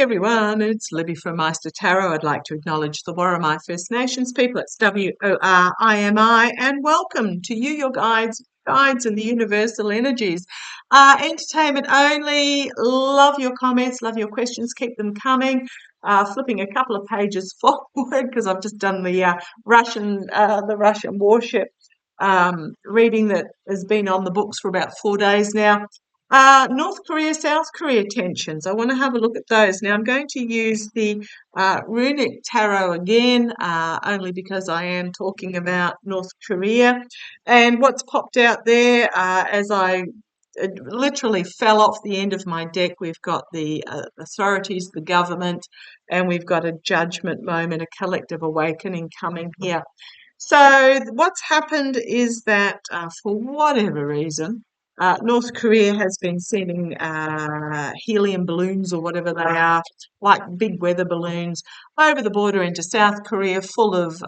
everyone, it's Libby from maighstirtarot. I'd like to acknowledge the Worimi First Nations people. It's WORIMI, and welcome to you, your guides and the universal energies. Entertainment only. Love your comments, love your questions. Keep them coming. Flipping a couple of pages forward because I've just done the Russian warship reading that has been on the books for about 4 days now. North Korea, South Korea tensions. I want to have a look at those. Now, I'm going to use the runic tarot again, only because I am talking about North Korea. And what's popped out there as I literally fell off the end of my deck, we've got the authorities, the government, and we've got a judgment moment, a collective awakening coming here. So what's happened is that for whatever reason, North Korea has been sending helium balloons or whatever they are, like big weather balloons, over the border into South Korea, full of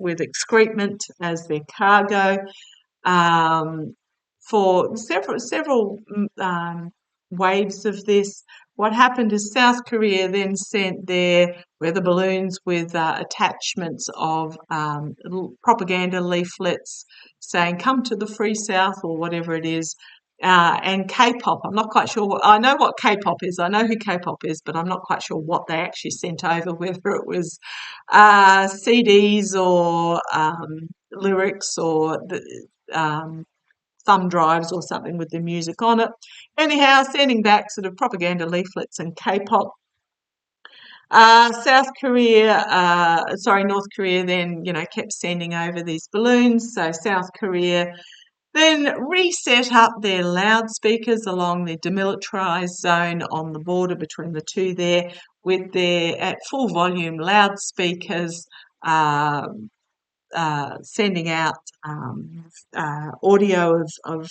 with excrement as their cargo. For several waves of this. What happened is South Korea then sent their weather balloons with attachments of propaganda leaflets saying, "Come to the Free South," or whatever it is. And K-pop, I'm not quite sure. I know what K-pop is. I know who K-pop is, but I'm not quite sure what they actually sent over, whether it was CDs or lyrics or thumb drives or something with the music on it. Anyhow, sending back sort of propaganda leaflets and K-pop. North Korea then, kept sending over these balloons. So South Korea then reset up their loudspeakers along the demilitarized zone on the border between the two there with their, at full volume, loudspeakers, sending out audio of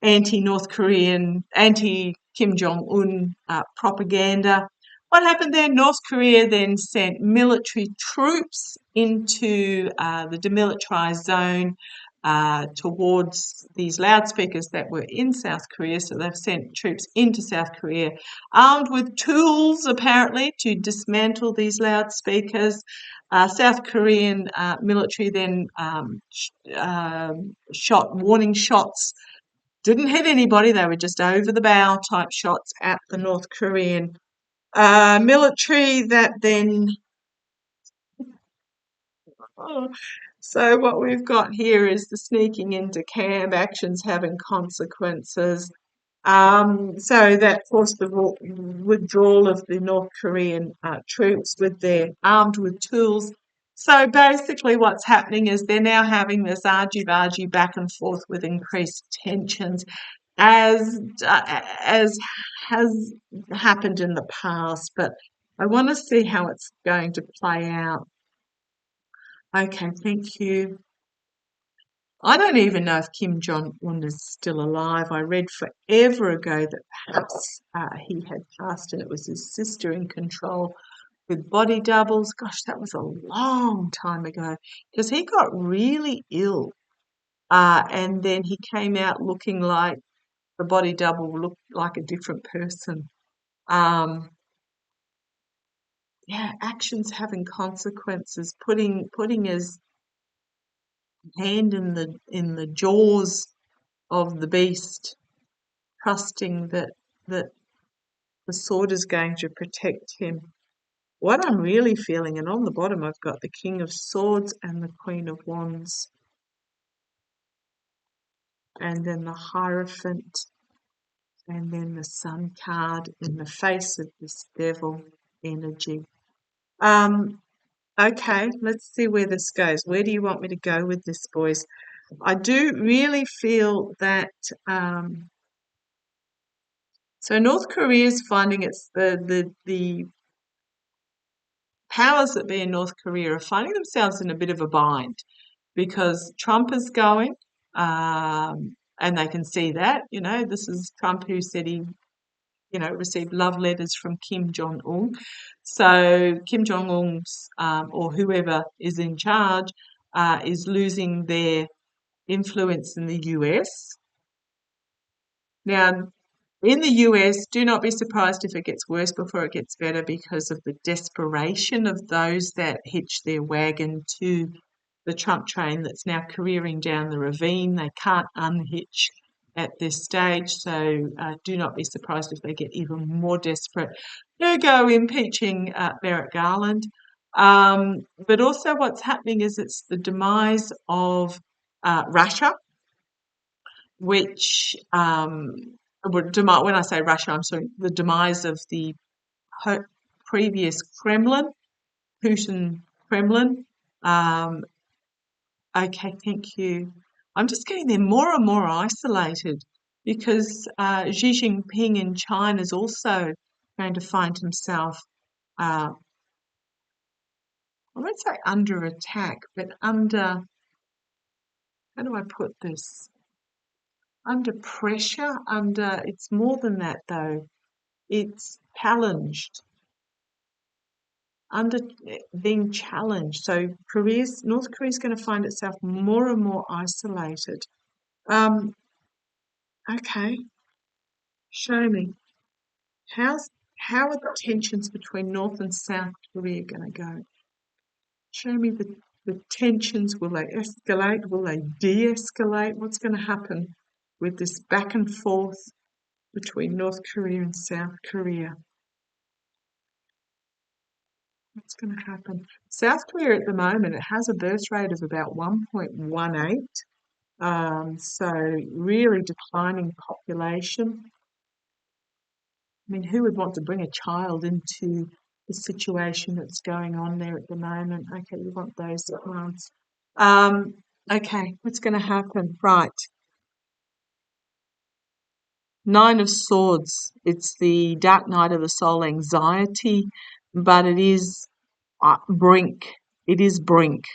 anti-North Korean, anti-Kim Jong-un propaganda. What happened there? North Korea then sent military troops into the demilitarized zone towards these loudspeakers that were in South Korea. So they've sent troops into South Korea, armed with tools, apparently, to dismantle these loudspeakers. South Korean military then shot warning shots. Didn't hit anybody. They were just over the bow type shots at the North Korean military that then... So what we've got here is the sneaking into camp, actions having consequences. So that forced the withdrawal of the North Korean troops armed with tools. So basically what's happening is they're now having this argy-bargy back and forth with increased tensions, as has happened in the past. But I want to see how it's going to play out. Okay, thank you. I don't even know if Kim Jong-un is still alive. I read forever ago that perhaps he had passed and it was his sister in control with body doubles. Gosh, that was a long time ago because he got really ill and then he came out looking like the body double looked like a different person. Actions having consequences, putting his hand in the jaws of the beast, trusting that the sword is going to protect him. What I'm really feeling, and on the bottom I've got the King of Swords and the Queen of Wands, and then the Hierophant, and then the Sun card in the face of this devil energy. Okay, let's see where this goes. Where do you want me to go with this, boys? I do really feel that so North Korea is finding it's the powers that be in North Korea are finding themselves in a bit of a bind because Trump is going, and they can see that. This is Trump who said he received love letters from Kim Jong-un. So Kim Jong-un's or whoever is in charge is losing their influence in the US. Now, In the US, do not be surprised if it gets worse before it gets better because of the desperation of those that hitch their wagon to the Trump train that's now careering down the ravine. They can't unhitch at this stage, so do not be surprised if they get even more desperate. Ergo, impeaching Merrick Garland. But also, what's happening is it's the demise of Russia, which when I say Russia, I'm sorry, the demise of the previous Kremlin, Putin Kremlin. Okay, thank you. I'm just getting them more and more isolated because Xi Jinping in China is also going to find himself, I won't say under attack, but under, how do I put this? Under pressure, it's more than that though. It's challenged, under being challenged. So North Korea is going to find itself more and more isolated. Okay, show me. How are the tensions between North and South Korea going to go? Show me the tensions. Will they escalate? Will they de-escalate? What's going to happen with this back and forth between North Korea and South Korea? What's going to happen? South Korea at the moment, it has a birth rate of about 1.18. So really declining population. I mean, who would want to bring a child into the situation that's going on there at the moment? Okay, you want those plants. Okay, what's going to happen? Right. Nine of Swords. It's the dark night of the soul, anxiety, but it is brink. It is brink,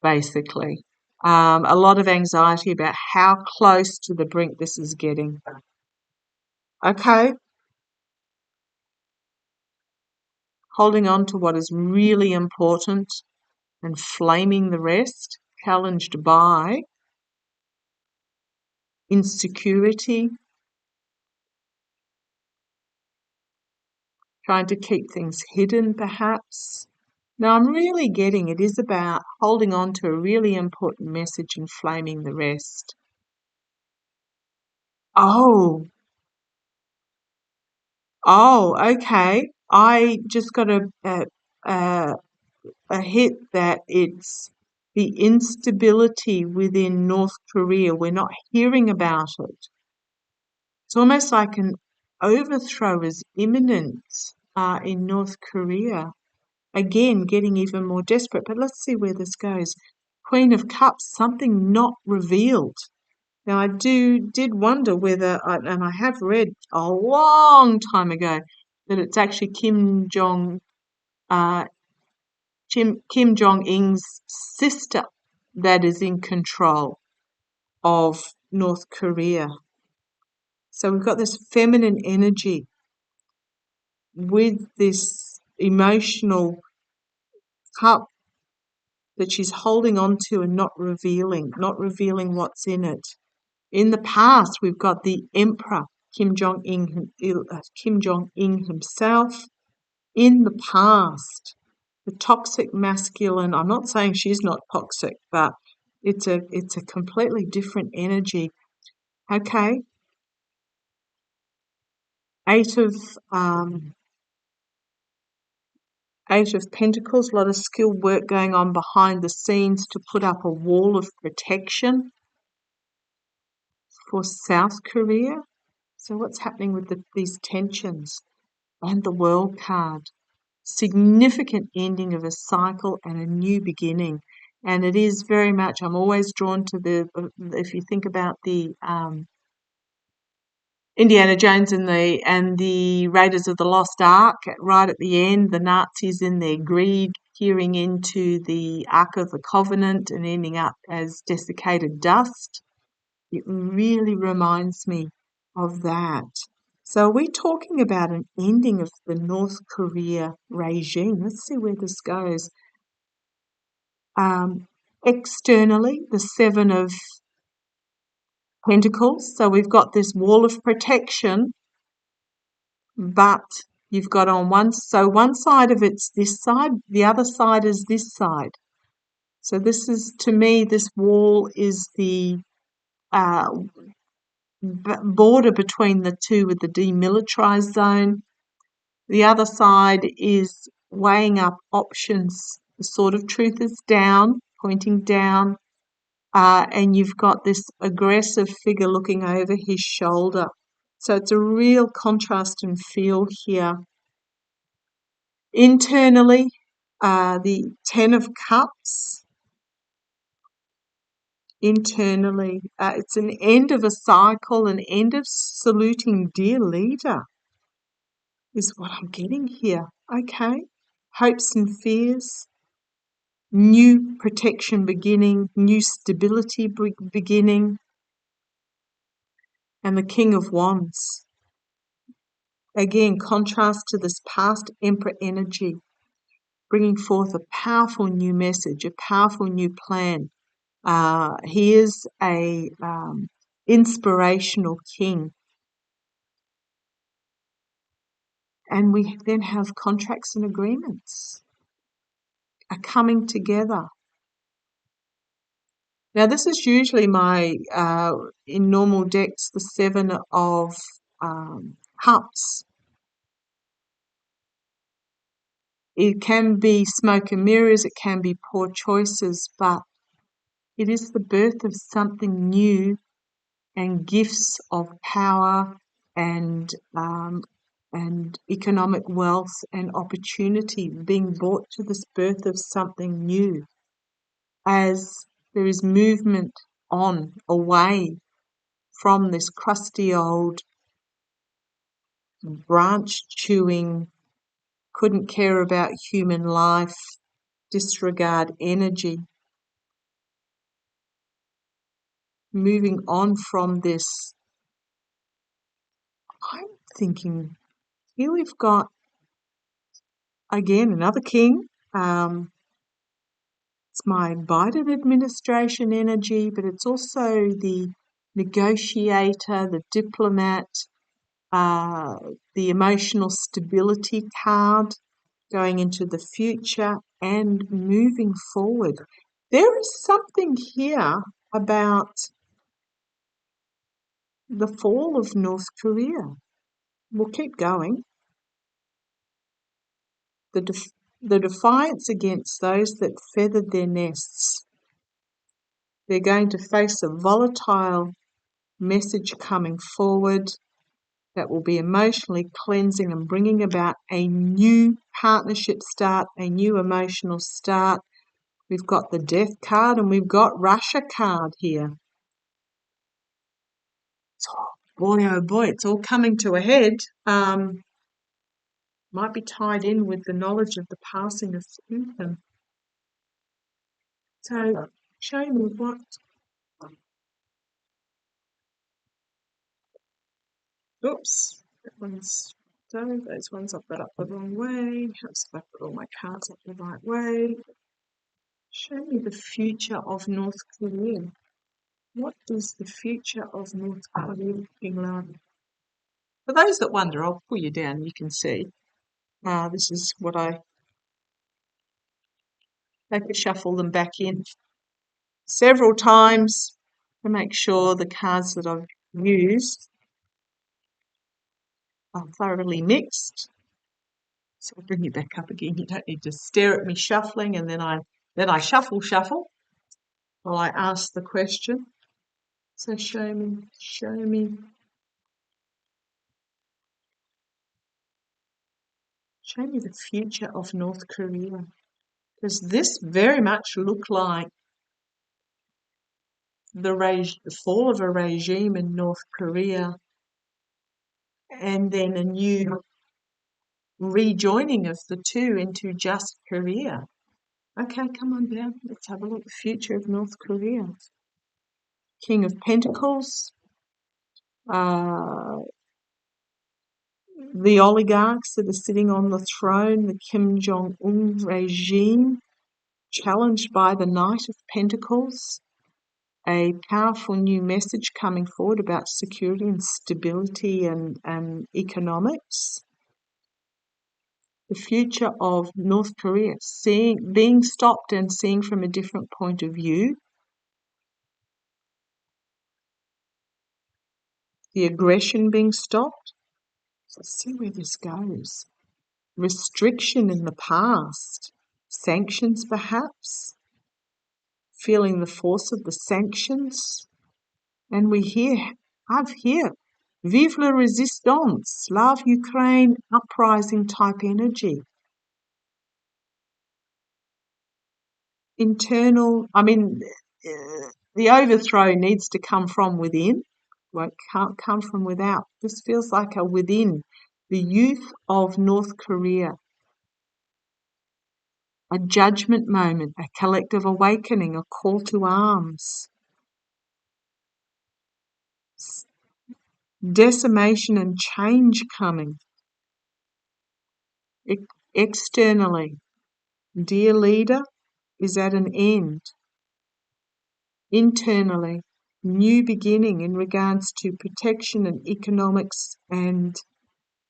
basically. A lot of anxiety about how close to the brink this is getting. Okay. Holding on to what is really important and flaming the rest, challenged by insecurity, trying to keep things hidden perhaps. Now I'm really getting it is about holding on to a really important message and flaming the rest. Oh, okay. I just got a hit that it's the instability within North Korea. We're not hearing about it. It's almost like an overthrow is imminent in North Korea. Again, getting even more desperate. But let's see where this goes. Queen of Cups, something not revealed. Now, I did wonder whether, and I have read a long time ago that it's actually Kim Jong-il's sister that is in control of North Korea. So we've got this feminine energy with this emotional cup that she's holding on to and not revealing what's in it. In the past, we've got the Emperor, Kim Jong-un himself. In the past, the toxic masculine, I'm not saying she's not toxic, but it's a completely different energy. Okay. Eight of Pentacles, a lot of skilled work going on behind the scenes to put up a wall of protection for South Korea. So what's happening with these tensions? And the World card. Significant ending of a cycle and a new beginning. And it is very much, I'm always drawn to if you think about the Indiana Jones and the Raiders of the Lost Ark, right at the end, the Nazis in their greed peering into the Ark of the Covenant and ending up as desiccated dust. It really reminds me of that. So we're talking about an ending of the North Korea regime. Let's see where this goes. Externally, the Seven of Pentacles. So we've got this wall of protection but you've got on one side of it's this side, the other side is this side. So this is, to me, this wall is the border between the two with the demilitarized zone. The other side is weighing up options. The sword of truth is down, pointing down, and you've got this aggressive figure looking over his shoulder. So it's a real contrast and feel here. Internally, the Ten of Cups. Internally, it's an end of a cycle, an end of saluting dear leader, is what I'm getting here. Okay. Hopes and fears, new protection beginning, new stability beginning, and the King of Wands. Again, contrast to this past Emperor energy, bringing forth a powerful new message, a powerful new plan. He is a inspirational king. And we then have contracts and agreements are coming together. Now, this is usually my, in normal decks, the Seven of Cups. It can be smoke and mirrors, it can be poor choices, but it is the birth of something new and gifts of power and economic wealth and opportunity being brought to this birth of something new, as there is movement on, away from this crusty old branch chewing, couldn't care about human life, disregard energy. Moving on from this, I'm thinking here we've got, again, another king. It's my Biden administration energy, but it's also the negotiator, the diplomat, the emotional stability card, going into the future and moving forward. There is something here about the fall of North Korea. We'll keep going. The defiance against those that feathered their nests. They're going to face a volatile message coming forward that will be emotionally cleansing and bringing about a new partnership start, a new emotional start. We've got the Death card and we've got Russia card here. Oh boy, it's all coming to a head. Might be tied in with the knowledge of the passing of Putin. So, show me what. Oops, those ones I've got up the wrong way. Perhaps if I put all my cards up the right way. Show me the future of North Korea. What is the future of North Korea looking like? For those that wonder, I'll pull you down. You can see. This is what I have to shuffle them back in several times to make sure the cards that I've used are thoroughly mixed. So I'll bring you back up again. You don't need to stare at me shuffling, and then I shuffle while I ask the question. So show me. Show me the future of North Korea. Does this very much look like the fall of a regime in North Korea and then a new rejoining of the two into just Korea? Okay, come on down. Let's have a look at the future of North Korea. King of Pentacles. The oligarchs that are sitting on the throne, the Kim Jong-un regime, challenged by the Knight of Pentacles. a powerful new message coming forward about security and stability and economics. The future of North Korea, being stopped and seeing from a different point of view. The aggression being stopped. Let's see where this goes. Restriction in the past. Sanctions, perhaps. Feeling the force of the sanctions. And I've here, Vive la Résistance, Love Ukraine, uprising type energy. The overthrow needs to come from within. Well, it can't come from without. This feels like a within. The youth of North Korea. A judgment moment, a collective awakening, a call to arms. Decimation and change coming. Externally, dear leader is at an end. Internally, new beginning in regards to protection and economics and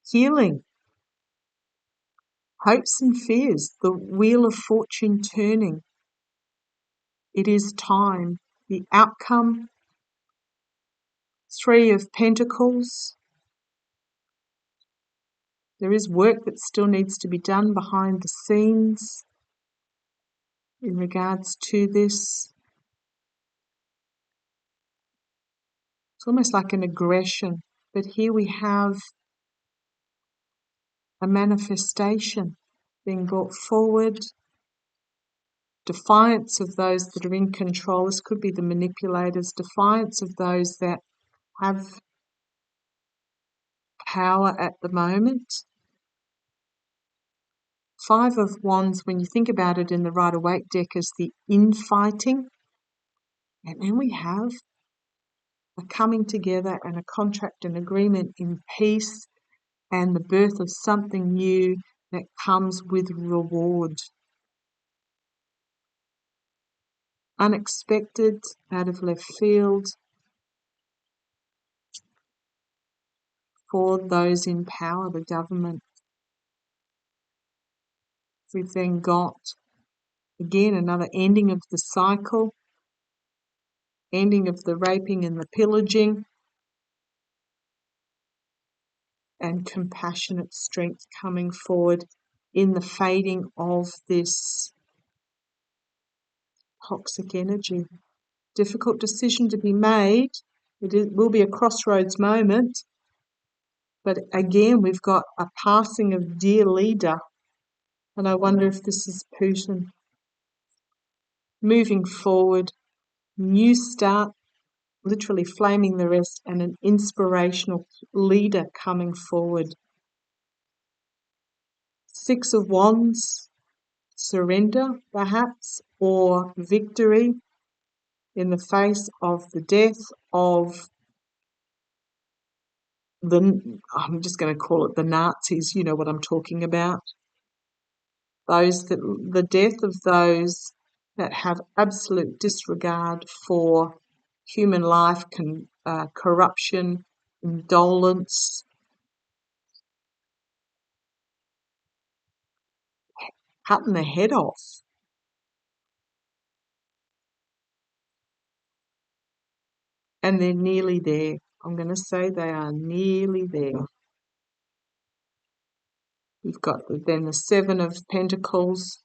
healing. Hopes and fears, the wheel of fortune turning. It is time. The outcome, Three of Pentacles. There is work that still needs to be done behind the scenes in regards to this. It's almost like an aggression, but here we have a manifestation being brought forward. Defiance of those that are in control. This could be the manipulators. Defiance of those that have power at the moment. Five of Wands, when you think about it in the Rider-Waite deck, is the infighting. And then we have a coming together and a contract and agreement in peace and the birth of something new that comes with reward. Unexpected, out of left field, for those in power, the government. We've then got, again, another ending of the cycle, ending of the raping and the pillaging, and compassionate strength coming forward in the fading of this toxic energy. Difficult decision to be made. Will be a crossroads moment. But again, we've got a passing of dear leader. And I wonder if this is Putin. Moving forward, new start, literally flaming the rest, and an inspirational leader coming forward. Six of Wands, surrender perhaps, or victory in the face of the death of I'm just going to call it the Nazis, you know what I'm talking about. The death of those that have absolute disregard for human life, corruption, indolence, cutting the head off. And they're nearly there. I'm going to say they are nearly there. You've got then the Seven of Pentacles.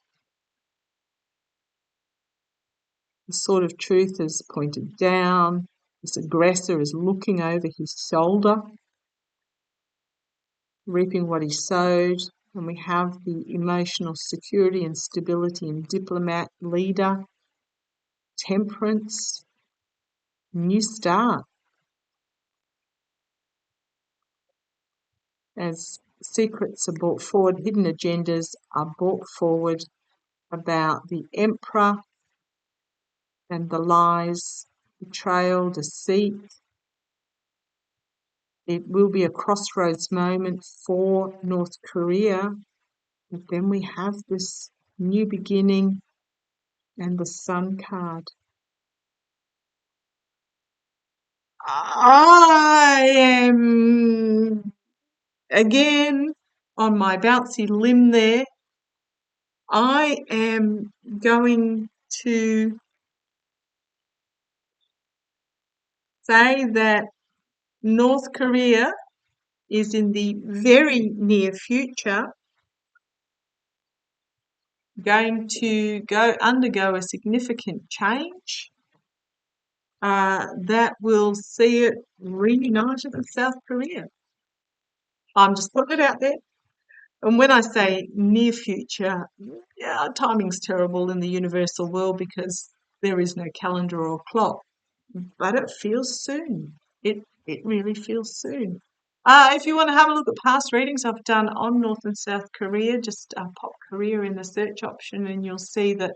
The sword of truth is pointed down. This aggressor is looking over his shoulder, reaping what he sowed. And we have the emotional security and stability and diplomat, leader, temperance, new start. As secrets are brought forward, hidden agendas are brought forward about the Emperor and the lies, betrayal, deceit. It will be a crossroads moment for North Korea, but then we have this new beginning and the Sun card. I am again on my bouncy limb there. I am going to say that North Korea is in the very near future going to undergo a significant change that will see it reunited with South Korea. I'm just putting it out there. And when I say near future, yeah, timing's terrible in the universal world because there is no calendar or clock, but it feels soon. It really feels soon. If you want to have a look at past readings I've done on North and South Korea, just pop Korea in the search option and you'll see that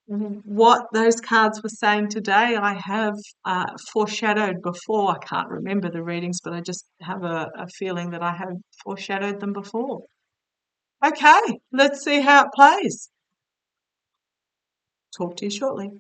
what those cards were saying today, I have foreshadowed before. I can't remember the readings, but I just have a feeling that I have foreshadowed them before. Okay, let's see how it plays. Talk to you shortly.